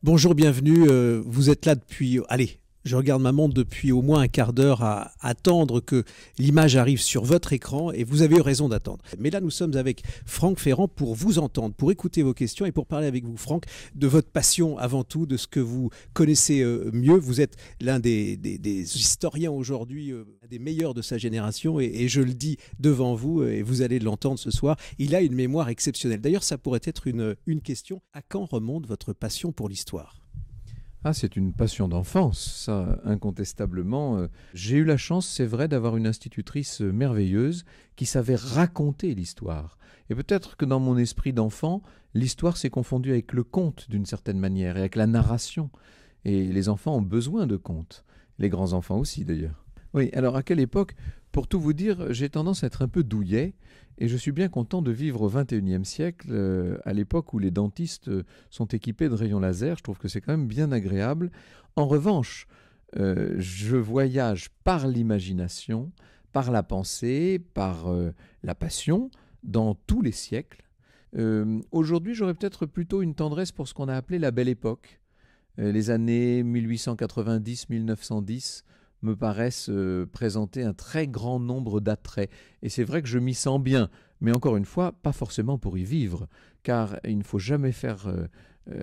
Bonjour, bienvenue. Vous êtes là depuis... Allez, je regarde ma montre depuis au moins un quart d'heure à attendre que l'image arrive sur votre écran et vous avez eu raison d'attendre. Mais là, nous sommes avec Franck Ferrand pour vous entendre, pour écouter vos questions et pour parler avec vous, Franck, de votre passion avant tout, de ce que vous connaissez mieux. Vous êtes l'un des historiens aujourd'hui, des meilleurs de sa génération et je le dis devant vous et vous allez l'entendre ce soir. Il a une mémoire exceptionnelle. D'ailleurs, ça pourrait être une question. À quand remonte votre passion pour l'histoire ? Ah, c'est une passion d'enfance, ça, incontestablement. J'ai eu la chance, c'est vrai, d'avoir une institutrice merveilleuse qui savait raconter l'histoire. Et peut-être que dans mon esprit d'enfant, l'histoire s'est confondue avec le conte d'une certaine manière, et avec la narration. Et les enfants ont besoin de contes. Les grands-enfants aussi, d'ailleurs. Oui, alors à quelle époque? Pour tout vous dire, j'ai tendance à être un peu douillet, et je suis bien content de vivre au XXIe siècle, à l'époque où les dentistes sont équipés de rayons laser. Je trouve que c'est quand même bien agréable. En revanche, je voyage par l'imagination, par la pensée, par la passion, dans tous les siècles. Aujourd'hui, j'aurais peut-être plutôt une tendresse pour ce qu'on a appelé la Belle Époque. Les années 1890-1910 me paraissent présenter un très grand nombre d'attraits. Et c'est vrai que je m'y sens bien, mais encore une fois, pas forcément pour y vivre, car il ne faut jamais faire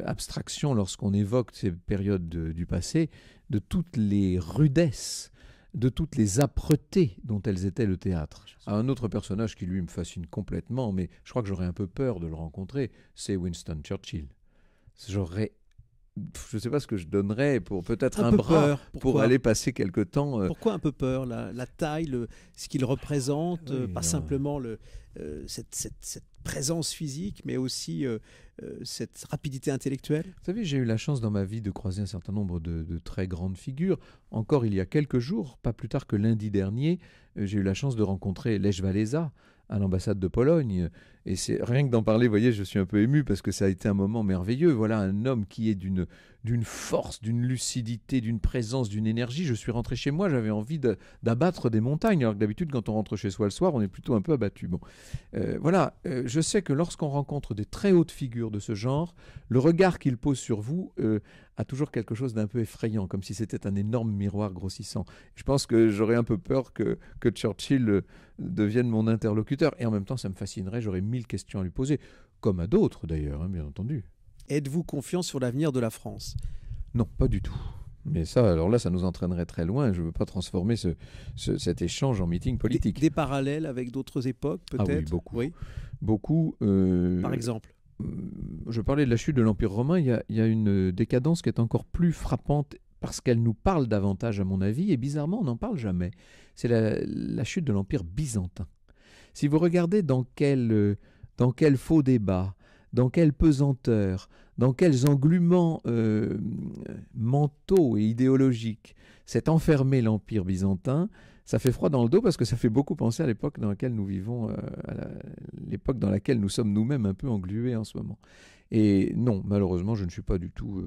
abstraction lorsqu'on évoque ces périodes du passé, de toutes les rudesses, de toutes les âpretés dont elles étaient le théâtre. Un autre personnage qui, lui, me fascine complètement, mais je crois que j'aurais un peu peur de le rencontrer, c'est Winston Churchill. Je ne sais pas ce que je donnerais pour peut-être un bras pour aller passer quelque temps. Pourquoi un peu peur? La taille, ce qu'il représente, oui, pas simplement cette présence physique, mais aussi cette rapidité intellectuelle. Vous savez, j'ai eu la chance dans ma vie de croiser un certain nombre de très grandes figures. Encore il y a quelques jours, pas plus tard que lundi dernier, j'ai eu la chance de rencontrer Lech Walesa à l'ambassade de Pologne. Et c'est rien que d'en parler, vous voyez, je suis un peu ému parce que ça a été un moment merveilleux. Voilà un homme qui est d'une force, d'une lucidité, d'une présence, d'une énergie. Je suis rentré chez moi, j'avais envie d'abattre des montagnes, alors que d'habitude, quand on rentre chez soi le soir, on est plutôt un peu abattu. Bon, je sais que lorsqu'on rencontre des très hautes figures de ce genre, le regard qu'ils posent sur vous a toujours quelque chose d'un peu effrayant, comme si c'était un énorme miroir grossissant. Je pense que j'aurais un peu peur que Churchill devienne mon interlocuteur. Et en même temps, ça me fascinerait, j'aurais 1000 questions à lui poser, comme à d'autres d'ailleurs, hein, bien entendu. Êtes-vous confiant sur l'avenir de la France? Non, pas du tout. Mais ça, alors là, ça nous entraînerait très loin. Je ne veux pas transformer cet échange en meeting politique. Des parallèles avec d'autres époques, peut-être? Ah oui, beaucoup. Oui. Beaucoup. Par exemple? Je parlais de la chute de l'Empire romain. Il y a une décadence qui est encore plus frappante parce qu'elle nous parle davantage, à mon avis, et bizarrement, on n'en parle jamais. C'est la chute de l'Empire byzantin. Si vous regardez dans quel faux débat, dans quelle pesanteur, dans quels engluements mentaux et idéologiques s'est enfermé l'Empire byzantin, ça fait froid dans le dos parce que ça fait beaucoup penser à l'époque dans laquelle nous vivons, à l'époque dans laquelle nous sommes nous-mêmes un peu englués en ce moment. Et non, malheureusement, je ne suis pas du tout...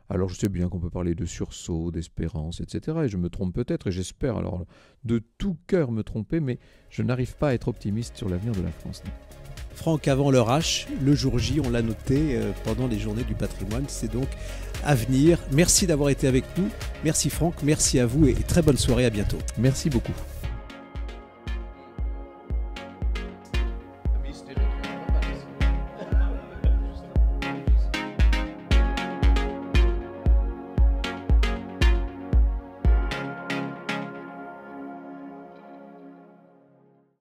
Alors je sais bien qu'on peut parler de sursaut, d'espérance, etc. Et je me trompe peut-être, et j'espère alors de tout cœur me tromper, mais je n'arrive pas à être optimiste sur l'avenir de la France. Non. Franck, avant l'heure H, le jour J, on l'a noté pendant les journées du patrimoine, c'est donc à venir. Merci d'avoir été avec nous. Merci Franck, merci à vous et très bonne soirée, à bientôt. Merci beaucoup.